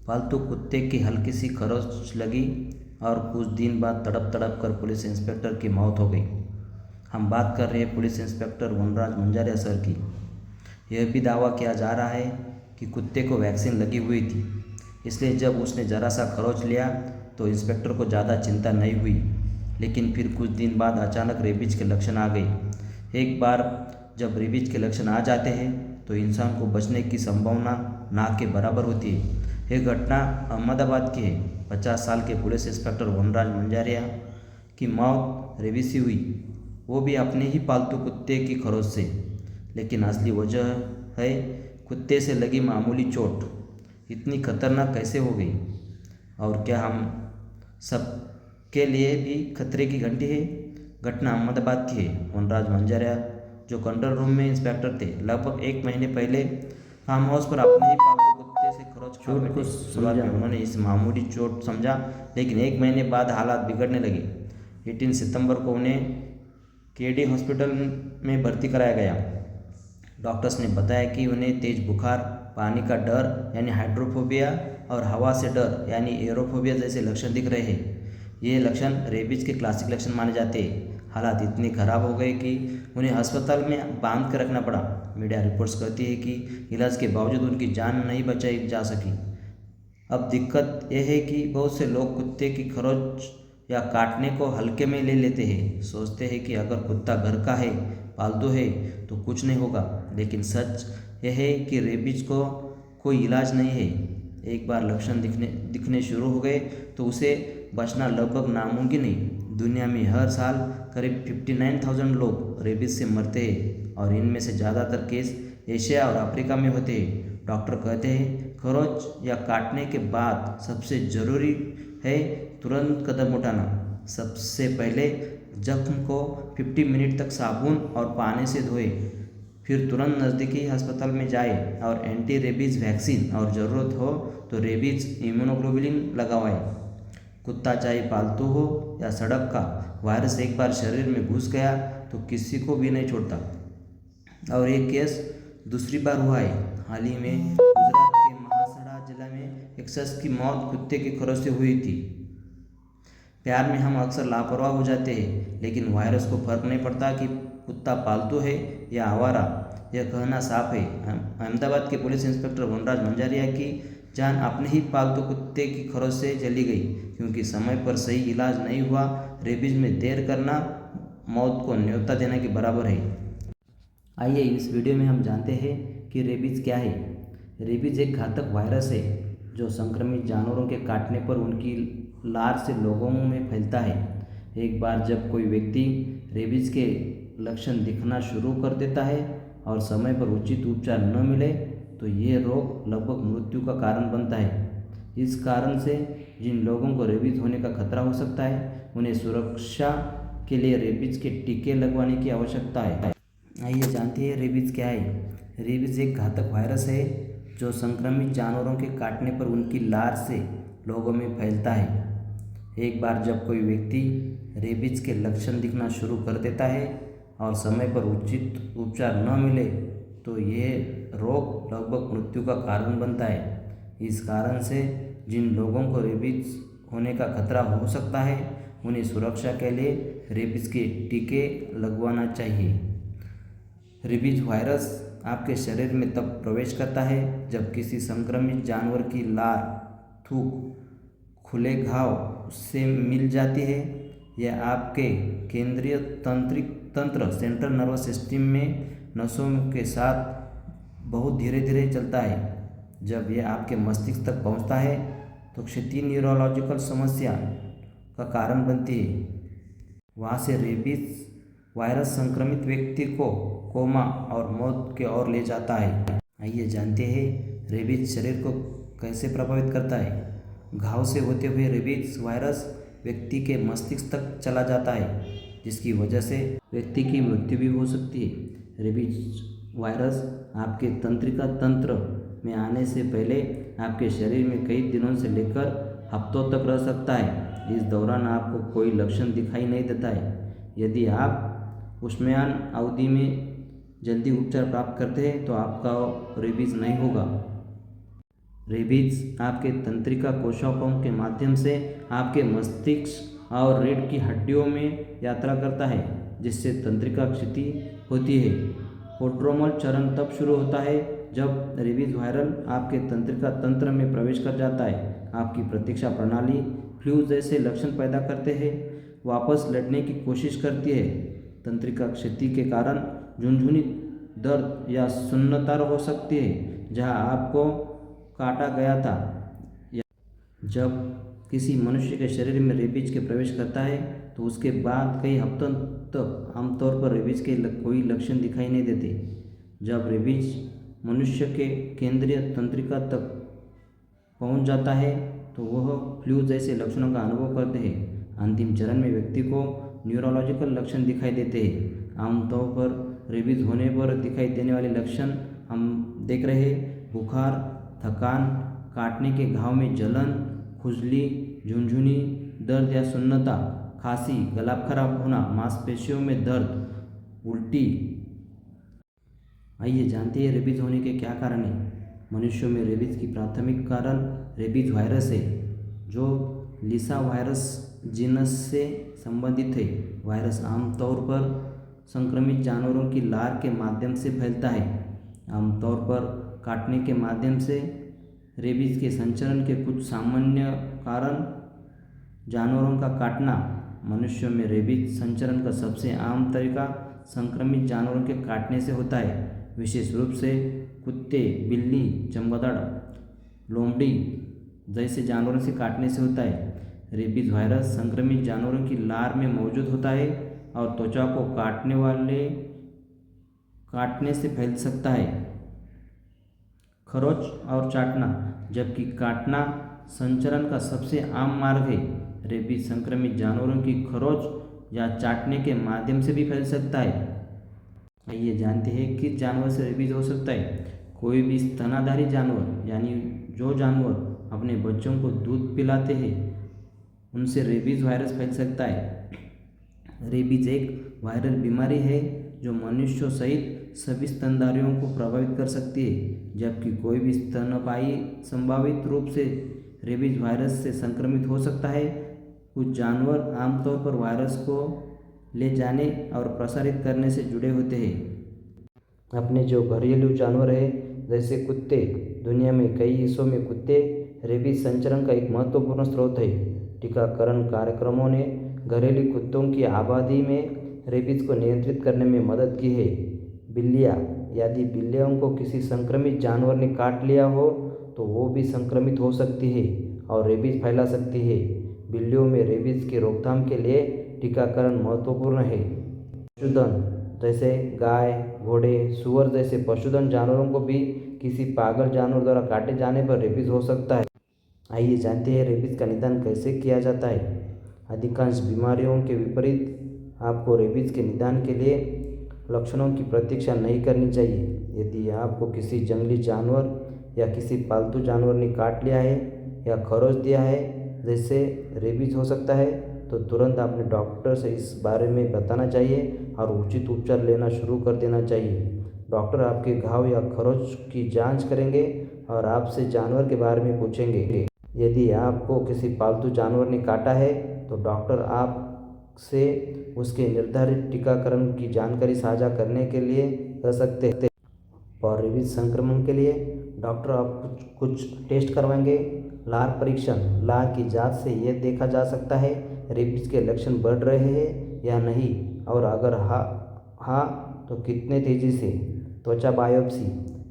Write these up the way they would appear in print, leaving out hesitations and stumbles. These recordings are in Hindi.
पालतू कुत्ते की हल्की सी खरोंच लगी और कुछ दिन बाद तड़प तड़प कर पुलिस इंस्पेक्टर की मौत हो गई। हम बात कर रहे हैं पुलिस इंस्पेक्टर वनराज मंजारिया सर की। यह भी दावा किया जा रहा है कि कुत्ते को वैक्सीन लगी हुई थी, इसलिए जब उसने ज़रा सा खरोंच लिया तो इंस्पेक्टर को ज़्यादा चिंता नहीं हुई। लेकिन फिर कुछ दिन बाद अचानक रेबीज के लक्षण आ गए। एक बार जब रेबीज के लक्षण आ जाते हैं तो इंसान को बचने की संभावना ना के बराबर होती है। यह घटना अहमदाबाद की है। 50 साल के पुलिस इंस्पेक्टर वनराज मंजारिया की मौत रेबीज से हुई, वो भी अपने ही पालतू कुत्ते की खरोंच से। लेकिन असली वजह है कुत्ते से लगी मामूली चोट इतनी खतरनाक कैसे हो गई, और क्या हम सब के लिए भी खतरे की घंटी है। घटना अहमदाबाद की है। वनराज मंजारिया जो कंट्रोल रूम में इंस्पेक्टर थे, लगभग 1 महीने पहले फार्म हाउस पर अपने ही पालतू कुत्ते से खरोंच खा बैठे। शुरुआत में उन्होंने इस मामूली चोट समझा, लेकिन 1 महीने बाद हालात बिगड़ने लगे। 18 सितंबर को उन्हें केडी हॉस्पिटल में भर्ती कराया गया। डॉक्टर्स ने बताया कि उन्हें तेज बुखार, पानी का डर यानी हाइड्रोफोबिया और हवा से डर यानी एरोफोबिया जैसे लक्षण दिख रहे हैं। ये लक्षण रेबीज के क्लासिक लक्षण माने जाते हैं। हालात इतने खराब हो गए कि उन्हें अस्पताल में बांध कर रखना पड़ा। मीडिया रिपोर्ट्स कहती है कि इलाज के बावजूद उनकी जान नहीं बचाई जा सकी। अब दिक्कत यह है कि बहुत से लोग कुत्ते की खरोंच या काटने को हल्के में ले लेते हैं। सोचते हैं कि अगर कुत्ता घर का है, पालतू है तो कुछ नहीं होगा। लेकिन सच यह है कि रेबीज को कोई इलाज नहीं है। एक बार लक्षण दिखने शुरू हो गए तो उसे बचना लगभग नामुमकिन है। दुनिया में हर साल करीब 59,000 लोग रेबीज से मरते हैं और इनमें से ज़्यादातर केस एशिया और अफ्रीका में होते हैं। डॉक्टर कहते हैं खरोंच या काटने के बाद सबसे ज़रूरी है तुरंत कदम उठाना। सबसे पहले जख्म को 50 मिनट तक साबुन और पानी से धोएं, फिर तुरंत नज़दीकी अस्पताल में जाएं और एंटी रेबीज़ वैक्सीन और ज़रूरत हो तो रेबीज़ इम्यूनोग्लोबुलिन लगवाएं। कुत्ता चाहे पालतू हो या सड़क का, वायरस एक बार शरीर में घुस गया तो किसी को भी नहीं छोड़ता। और ये केस दूसरी बार हुआ है। हाल ही में गुजरात के महाराष्ट्र जिला में एक शख्स की मौत कुत्ते की खरोंच से हुई थी। प्यार में हम अक्सर लापरवाह हो जाते हैं, लेकिन वायरस को फर्क नहीं पड़ता कि कुत्ता पालतू है या आवारा। यह कहना साफ है। अहमदाबाद के पुलिस इंस्पेक्टर वनराज मंजारिया की जान अपने ही पालतू कुत्ते की खरोंच से चली गई, क्योंकि समय पर सही इलाज नहीं हुआ। रेबीज में देर करना मौत को न्योता देने के बराबर है। आइए इस वीडियो में हम जानते हैं कि रेबीज क्या है। रेबीज एक घातक वायरस है जो संक्रमित जानवरों के काटने पर उनकी लार से लोगों में फैलता है। एक बार जब कोई व्यक्ति रेबीज के लक्षण दिखना शुरू कर देता है और समय पर उचित उपचार न मिले तो ये रोग लगभग मृत्यु का कारण बनता है। इस कारण से जिन लोगों को रेबीज होने का खतरा हो सकता है, उन्हें सुरक्षा के लिए रेबीज के टीके लगवाने की आवश्यकता है। आइए जानते हैं रेबीज क्या है। रेबीज एक घातक वायरस है जो संक्रमित जानवरों के काटने पर उनकी लार से लोगों में फैलता है। एक बार जब कोई व्यक्ति रेबीज के लक्षण दिखना शुरू कर देता है और समय पर उचित उपचार न मिले तो यह रोग लगभग मृत्यु का कारण बनता है। इस कारण से जिन लोगों को रेबीज होने का खतरा हो सकता है, उन्हें सुरक्षा के लिए रेबीज के टीके लगवाना चाहिए। रेबीज वायरस आपके शरीर में तब प्रवेश करता है जब किसी संक्रमित जानवर की लार, थूक, खुले घाव से मिल जाती है। यह आपके केंद्रीय तंत्रिक तंत्र सेंट्रल नर्वस सिस्टम में नसों के साथ बहुत धीरे धीरे चलता है। जब यह आपके मस्तिष्क तक पहुंचता है तो क्षति न्यूरोलॉजिकल समस्या का कारण बनती है। वहाँ से रेबीज वायरस संक्रमित व्यक्ति को कोमा और मौत की ओर ले जाता है। आइए जानते हैं रेबीज शरीर को कैसे प्रभावित करता है। घाव से होते हुए रेबीज वायरस व्यक्ति के मस्तिष्क तक चला जाता है, जिसकी वजह से व्यक्ति की मृत्यु भी हो सकती है। रेबीज वायरस आपके तंत्रिका तंत्र में आने से पहले आपके शरीर में कई दिनों से लेकर हफ्तों तक रह सकता है। इस दौरान आपको कोई लक्षण दिखाई नहीं देता है। यदि आप उष्मायन अवधि में जल्दी उपचार प्राप्त करते हैं तो आपका रेबीज नहीं होगा। रेबीज आपके तंत्रिका कोशिकाओं के माध्यम से आपके मस्तिष्क और रीढ़ की हड्डियों में यात्रा करता है, जिससे तंत्रिका क्षति होती है। प्रोड्रोमल चरण तब शुरू होता है जब रेबीज वायरल आपके तंत्रिका तंत्र में प्रवेश कर जाता है। आपकी प्रतीक्षा प्रणाली फ्लू जैसे लक्षण पैदा करते हैं, वापस लड़ने की कोशिश करती है। तंत्रिका क्षति के कारण झुनझुनी दर्द या सुन्नता हो सकती है जहां आपको काटा गया था। जब किसी मनुष्य के शरीर में रेबीज के प्रवेश करता है तो उसके बाद कई हफ्तों तक आमतौर पर रेबीज के कोई लक्षण दिखाई नहीं देते। जब रेबीज मनुष्य के केंद्रीय तंत्रिका तक पहुंच जाता है तो वह फ्लू जैसे लक्षणों का अनुभव करते हैं। अंतिम चरण में व्यक्ति को न्यूरोलॉजिकल लक्षण दिखाई देते हैं। आमतौर पर रेबीज होने पर दिखाई देने वाले लक्षण हम देख रहे हैं: बुखार, थकान, काटने के घाव में जलन, खुजली, झुनझुनी दर्द या सुन्नता, खांसी, गला खराब होना, मांसपेशियों में दर्द, उल्टी। आइए जानते हैं रेबीज होने के क्या कारण हैं। मनुष्यों में रेबीज की प्राथमिक कारण रेबीज वायरस है, जो लिसा वायरस जीनस से संबंधित है। वायरस आमतौर पर संक्रमित जानवरों की लार के माध्यम से फैलता है, आमतौर पर काटने के माध्यम से। रेबीज के संचरण के कुछ सामान्य कारण: जानवरों का काटना। मनुष्यों में रेबीज संचरण का सबसे आम तरीका संक्रमित जानवरों के काटने से होता है, विशेष रूप से कुत्ते, बिल्ली, चमगादड़, लोमड़ी जैसे जानवरों से काटने से होता है। रेबीज वायरस संक्रमित जानवरों की लार में मौजूद होता है और त्वचा को काटने से फैल सकता है। खरोंच और चाटना। जबकि काटना संचरण का सबसे आम मार्ग है, रेबीज संक्रमित जानवरों की खरोंच या चाटने के माध्यम से भी फैल सकता है। आइए जानते हैं किस जानवर से रेबीज हो सकता है। कोई भी स्तनाधारी जानवर, यानी जो जानवर अपने बच्चों को दूध पिलाते हैं, उनसे रेबीज वायरस फैल सकता है। रेबीज एक वायरल बीमारी है जो मनुष्यों सहित सभी स्तनधारियों को प्रभावित कर सकती है, जबकि कोई भी स्तनपायी संभावित रूप से रेबीज वायरस से संक्रमित हो सकता है। कुछ जानवर आमतौर पर वायरस को ले जाने और प्रसारित करने से जुड़े होते हैं। अपने जो घरेलू जानवर हैं, जैसे कुत्ते, दुनिया में कई हिस्सों में कुत्ते रेबीज संचरण का एक महत्वपूर्ण स्रोत है। टीकाकरण कार्यक्रमों ने घरेलू कुत्तों की आबादी में रेबीज को नियंत्रित करने में मदद की है। बिल्लियाँ। यदि बिल्लियों को किसी संक्रमित जानवर ने काट लिया हो तो वो भी संक्रमित हो सकती है और रेबीज फैला सकती है। बिल्लियों में रेबीज की रोकथाम के लिए टीकाकरण महत्वपूर्ण है। पशुधन, जैसे गाय, घोड़े, सुअर जैसे पशुधन जानवरों को भी किसी पागल जानवर द्वारा काटे जाने पर रेबीज हो सकता है। आइए जानते हैं रेबीज का निदान कैसे किया जाता है। अधिकांश बीमारियों के विपरीत आपको रेबीज के निदान के लिए लक्षणों की प्रतीक्षा नहीं करनी चाहिए। यदि आपको किसी जंगली जानवर या किसी पालतू जानवर ने काट लिया है या खरोंच दिया है जैसे रेबीज हो सकता है, तो तुरंत अपने डॉक्टर से इस बारे में बताना चाहिए और उचित उपचार लेना शुरू कर देना चाहिए। डॉक्टर आपके घाव या खरोंच की जांच करेंगे और आपसे जानवर के बारे में पूछेंगे। यदि आपको किसी पालतू जानवर ने काटा है तो डॉक्टर आपसे उसके निर्धारित टीकाकरण की जानकारी साझा करने के लिए कह सकते हैं। और रेबीज संक्रमण के लिए डॉक्टर आप कुछ टेस्ट करवाएंगे। लार परीक्षण। लार की जांच से यह देखा जा सकता है रेबीज के लक्षण बढ़ रहे हैं या नहीं, और अगर हाँ तो कितने तेज़ी से। त्वचा बायोप्सी।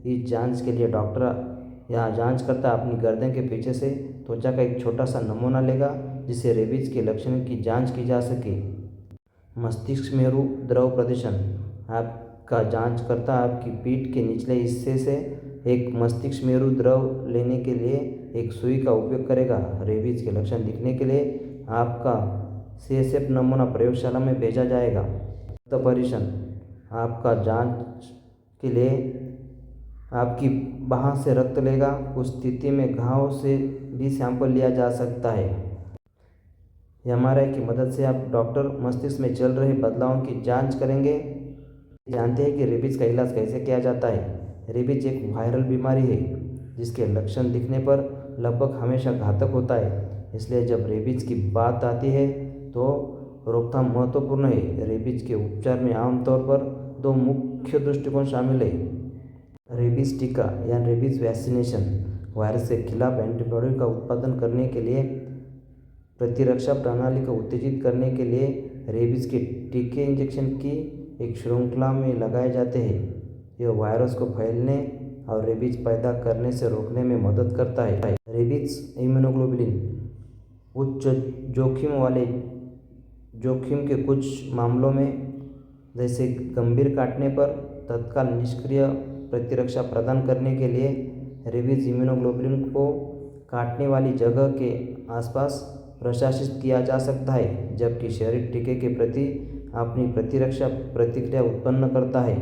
इस जांच के लिए डॉक्टर या जांचकर्ता अपनी गर्दन के पीछे से त्वचा का एक छोटा सा नमूना लेगा जिससे रेबीज के लक्षण की जांच की जा सके। मस्तिष्क मेरु द्रव प्रदर्शन। आपका जांचकर्ता आपकी पीठ के निचले हिस्से से एक मस्तिष्क मेरु द्रव लेने के लिए एक सुई का उपयोग करेगा। रेबीज के लक्षण दिखने के लिए आपका CSF नमूना प्रयोगशाला में भेजा जाएगा। रक्त परीक्षण। आपका जांच के लिए आपकी बाह से रक्त लेगा। उस स्थिति में घाव से भी सैंपल लिया जा सकता है। MRI की मदद से आप डॉक्टर मस्तिष्क में चल रहे बदलावों की जांच करेंगे। जानते हैं कि रेबीज का इलाज कैसे किया जाता है। रेबीज एक वायरल बीमारी है जिसके लक्षण दिखने पर लगभग हमेशा घातक होता है। इसलिए जब रेबीज की बात आती है तो रोकथाम महत्वपूर्ण है। रेबीज के उपचार में आमतौर पर 2 मुख्य दृष्टिकोण शामिल है। रेबीज टीका या रेबीज वैक्सीनेशन वायरस के खिलाफ एंटीबॉडी का उत्पादन करने के लिए प्रतिरक्षा प्रणाली को उत्तेजित करने के लिए रेबीज के टीके इंजेक्शन की एक श्रृंखला में लगाए जाते हैं। यह वायरस को फैलने और रेबीज पैदा करने से रोकने में मदद करता है। रेबीज इम्यूनोग्लोबुलिन उच्च जोखिम के कुछ मामलों में जैसे गंभीर काटने पर तत्काल निष्क्रिय प्रतिरक्षा प्रदान करने के लिए रेबीज इम्यूनोग्लोबुलिन को काटने वाली जगह के आसपास प्रशासित किया जा सकता है, जबकि शरीर टीके के प्रति अपनी प्रतिरक्षा प्रतिक्रिया उत्पन्न करता है।